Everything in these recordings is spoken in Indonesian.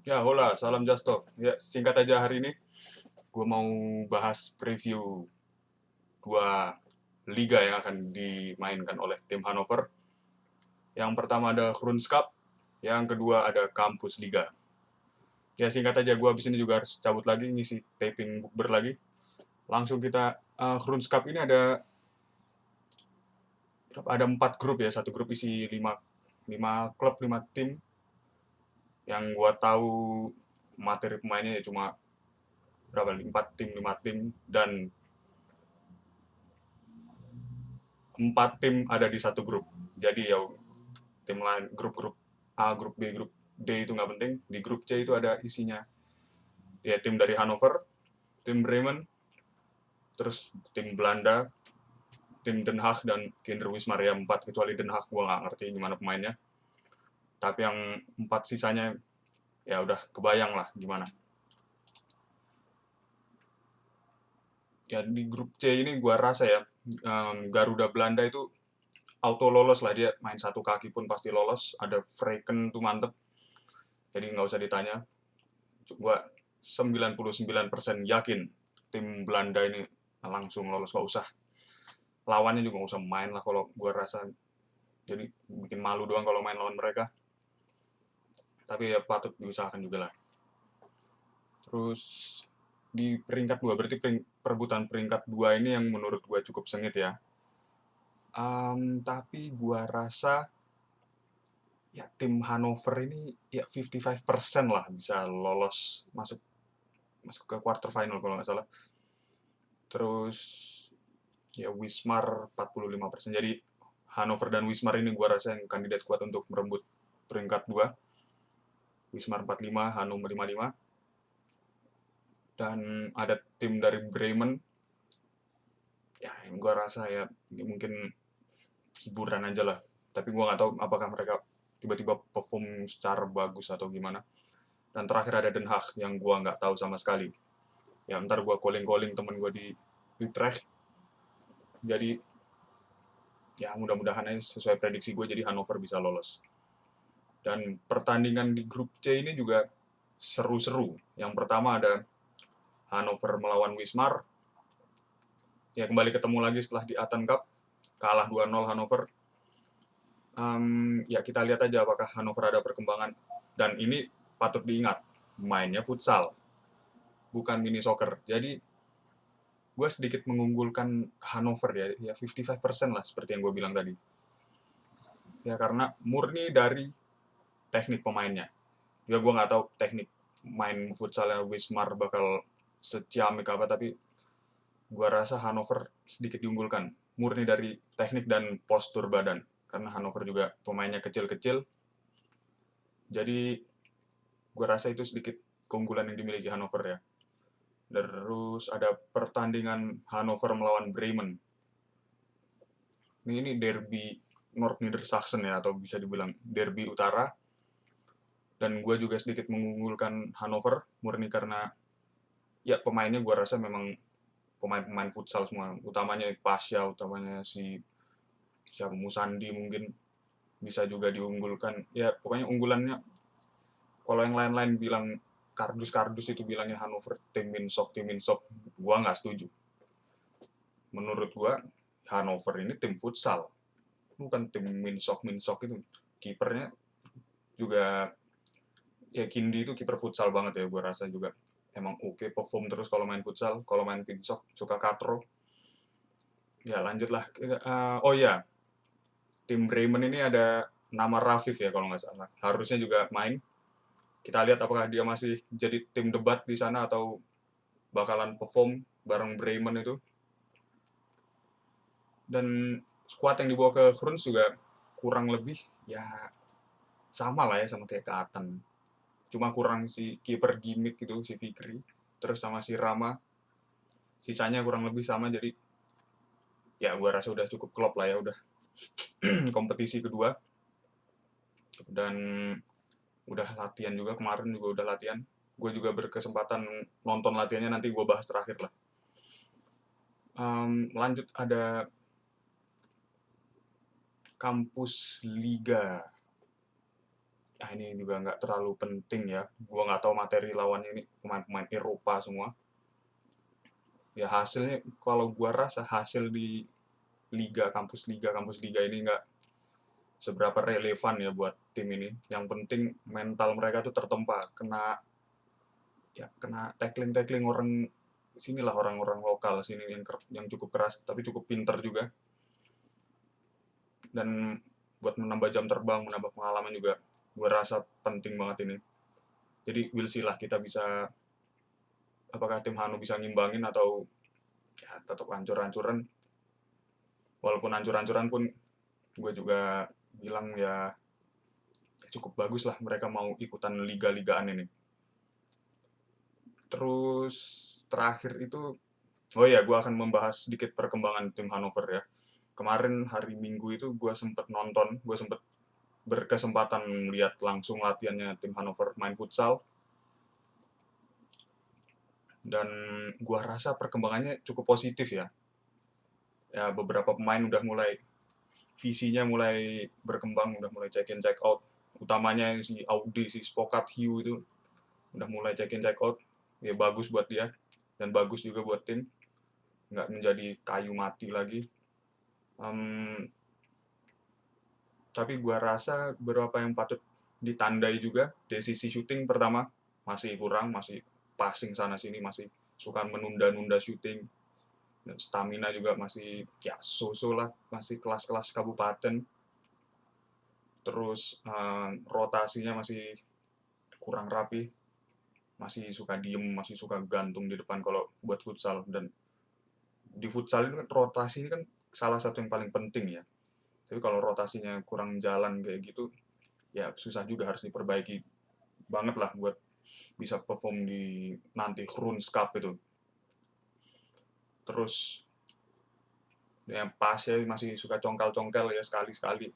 Ya, hola, salam Justo. Ya, singkat aja hari ini, gue mau bahas preview dua liga yang akan dimainkan oleh tim Hannover. Yang pertama ada Kroons Cup, yang kedua ada Kampus Liga. Ya, singkat aja, gue abis ini juga harus cabut lagi, ngisi taping bukber lagi. Langsung kita, Kroons Cup ini ada 4 grup ya, satu grup isi 5 klub, 5 tim. Yang gue tahu materi pemainnya ya cuma berapa, 4 tim, 5 tim, dan 4 tim ada di satu grup. Jadi ya tim lain, grup-grup A, grup B, grup D itu nggak penting. Di grup C itu ada isinya ya tim dari Hannover, tim Bremen, terus tim Belanda, tim Den Haag, dan Kinder Wismar. Ya 4, kecuali Den Haag gue nggak ngerti gimana pemainnya. Tapi yang 4 sisanya ya udah kebayang lah gimana. Ya di grup C ini gue rasa ya, Garuda Belanda itu auto lolos lah, dia main satu kaki pun pasti lolos. Ada Vreken tuh mantep, jadi nggak usah ditanya. Gua 99% yakin tim Belanda ini langsung lolos, gak usah lawannya juga gak usah main lah kalau gua rasa. Jadi bikin malu doang kalau main lawan mereka, tapi ya patut diusahakan juga lah. Terus di peringkat 2, berarti perebutan peringkat 2 ini yang menurut gua cukup sengit ya. Tapi gua rasa ya tim Hannover ini ya 55% lah bisa lolos, masuk masuk ke quarter final kalau nggak salah. Terus ya Wismar 45%. Jadi Hannover dan Wismar ini gua rasa yang kandidat kuat untuk merebut peringkat 2. Wismar 45, Hannover 55. Dan ada tim dari Bremen. Ya, yang gua rasa ya ini mungkin hiburan aja lah. Tapi gua nggak tahu apakah mereka tiba-tiba perform secara bagus atau gimana. Dan terakhir ada Den Haag yang gua nggak tahu sama sekali. Ya ntar gua calling-calling temen gua di Utrecht. Jadi ya mudah-mudahan aja sesuai prediksi gue, jadi Hannover bisa lolos. Dan pertandingan di grup C ini juga seru-seru. Yang pertama ada Hannover melawan Wismar. Ya kembali ketemu lagi setelah di Aten Cup. Kalah 2-0 Hannover. Ya kita lihat aja apakah Hannover ada perkembangan. Dan ini patut diingat, mainnya futsal, bukan mini soccer. Jadi gue sedikit mengunggulkan Hannover ya, ya 55% lah seperti yang gue bilang tadi. Ya karena murni dari teknik pemainnya. Ya gue nggak tahu teknik main futsalnya Wismar bakal seciamik apa, tapi gua rasa Hannover sedikit diunggulkan murni dari teknik dan postur badan, karena Hannover juga pemainnya kecil-kecil. Jadi gua rasa itu sedikit keunggulan yang dimiliki Hannover ya. Terus ada pertandingan Hannover melawan Bremen. Ini derby North Niedersachsen ya, atau bisa dibilang derby utara. Dan gue juga sedikit mengunggulkan Hannover murni karena ya pemainnya gue rasa memang pemain-pemain futsal semua, utamanya Pasha, utamanya si siapa, Musandi mungkin bisa juga diunggulkan. Ya pokoknya unggulannya, kalau yang lain-lain bilang kardus-kardus itu bilangnya Hannover tim Minsok, gua nggak setuju. Menurut gua Hannover ini tim futsal, bukan tim Minsok itu. Kipernya juga ya, Kindi itu kiper futsal banget ya, gua rasa juga emang oke, perform terus kalau main futsal. Kalau main Minsok suka katro. Ya lanjutlah. Oh ya, tim Bremen ini ada nama Rafif ya kalau nggak salah. Harusnya juga main. Kita lihat apakah dia masih jadi tim debat di sana atau bakalan perform bareng Bremen itu. Dan squad yang dibawa ke Kroons juga kurang lebih ya sama lah ya, sama kayak ke Aten. Cuma kurang si kiper gimmick itu, si Fikri. Terus sama si Rama. Sisanya kurang lebih sama, jadi ya gua rasa udah cukup klop lah ya, udah kompetisi kedua. Dan udah latihan juga, kemarin juga udah latihan. Gue juga berkesempatan nonton latihannya, nanti gue bahas terakhir lah. Lanjut ada Kampus Liga. ini juga nggak terlalu penting ya. Gua nggak tahu materi lawannya ini pemain-pemain Eropa semua. Ya hasilnya kalau gua rasa hasil di kampus liga ini nggak seberapa relevan ya buat tim ini. Yang penting mental mereka tuh tertempa, kena tackling orang sinilah, orang-orang lokal sini yang cukup keras tapi cukup pinter juga, dan buat menambah jam terbang, menambah pengalaman juga gue rasa penting banget ini. Jadi we'll see lah, kita bisa, apakah tim Hanu bisa ngimbangin atau ya tetap hancur-hancuran. Walaupun hancur-hancuran pun gue juga bilang ya cukup bagus lah mereka mau ikutan liga-ligaan ini. Terus terakhir itu, oh ya, gue akan membahas sedikit perkembangan tim Hannover ya. Kemarin hari Minggu itu gue sempet berkesempatan melihat langsung latihannya tim Hannover main futsal, dan gue rasa perkembangannya cukup positif ya. Ya beberapa pemain udah mulai, visinya mulai berkembang, udah mulai check in check out. Utamanya si Audi, si Spokat Hugh itu udah mulai check in check out. Ya bagus buat dia dan bagus juga buat tim, nggak menjadi kayu mati lagi. Tapi gua rasa beberapa yang patut ditandai juga. Dari sisi shooting pertama masih kurang, masih passing sana sini, masih suka menunda-nunda shooting. Dan stamina juga masih ya so-so lah, masih kelas-kelas kabupaten. Terus rotasinya masih kurang rapi, masih suka diem, masih suka gantung di depan kalau buat futsal. Dan di futsal ini kan rotasi ini kan salah satu yang paling penting ya. Tapi kalau rotasinya kurang jalan kayak gitu, ya susah juga, harus diperbaiki banget lah buat bisa perform di nanti Kroons Cup itu. Terus ya pasnya masih suka congkal-congkel ya sekali-sekali.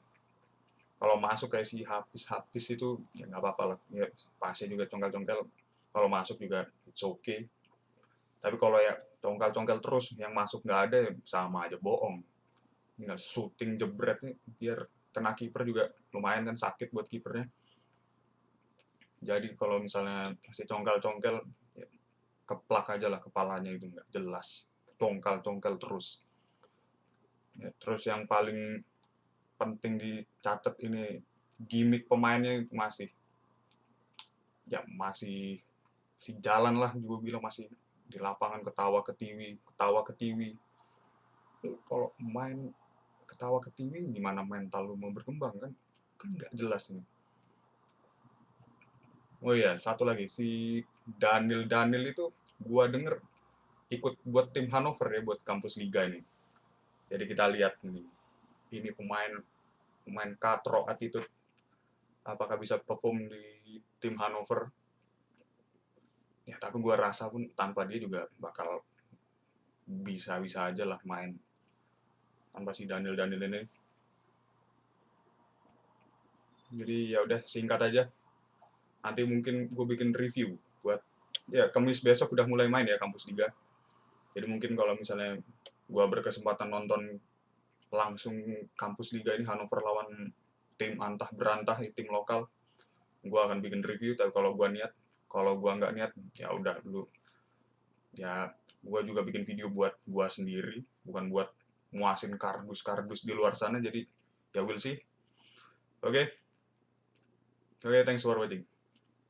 Kalau masuk kayak si habis itu ya nggak apa-apa lah. Ya pasnya juga congkal-congkel. Kalau masuk juga it's okay. Tapi kalau ya congkal-congkel terus, yang masuk nggak ada, ya sama aja bohong. Tinggal shooting jebret nih biar kena kiper juga lumayan kan, sakit buat kipernya. Jadi kalau misalnya masih congkal-congkel, ya keplak aja lah kepalanya, itu nggak jelas. Congkal-congkal terus. Ya, terus yang paling penting dicatat ini, gimmick pemainnya masih, ya masih si jalan lah, juga bilang masih di lapangan ketawa ke TV. Kalau main ketawa ke TV, gimana mental lu mau berkembang kan? Kan nggak jelas nih. Oh iya, satu lagi, si Daniel itu gua denger ikut buat tim Hannover ya, buat kampus liga ini. Jadi kita lihat ini pemain katro attitude, apakah bisa perform di tim Hannover. Ya tapi gua rasa pun tanpa dia juga bakal bisa-bisa aja lah main, tanpa si Daniel ini. Jadi ya udah, singkat aja. Nanti mungkin gue bikin review buat, ya Kamis besok udah mulai main ya kampus liga. Jadi mungkin kalau misalnya gue berkesempatan nonton langsung kampus liga ini, Hannover lawan tim antah berantah, tim lokal, gue akan bikin review. Tapi kalau gue niat, kalau gue nggak niat, ya udah dulu. Ya gue juga bikin video buat gue sendiri, bukan buat muasin kardus di luar sana. Jadi ya we'll see. Oke, thanks for watching.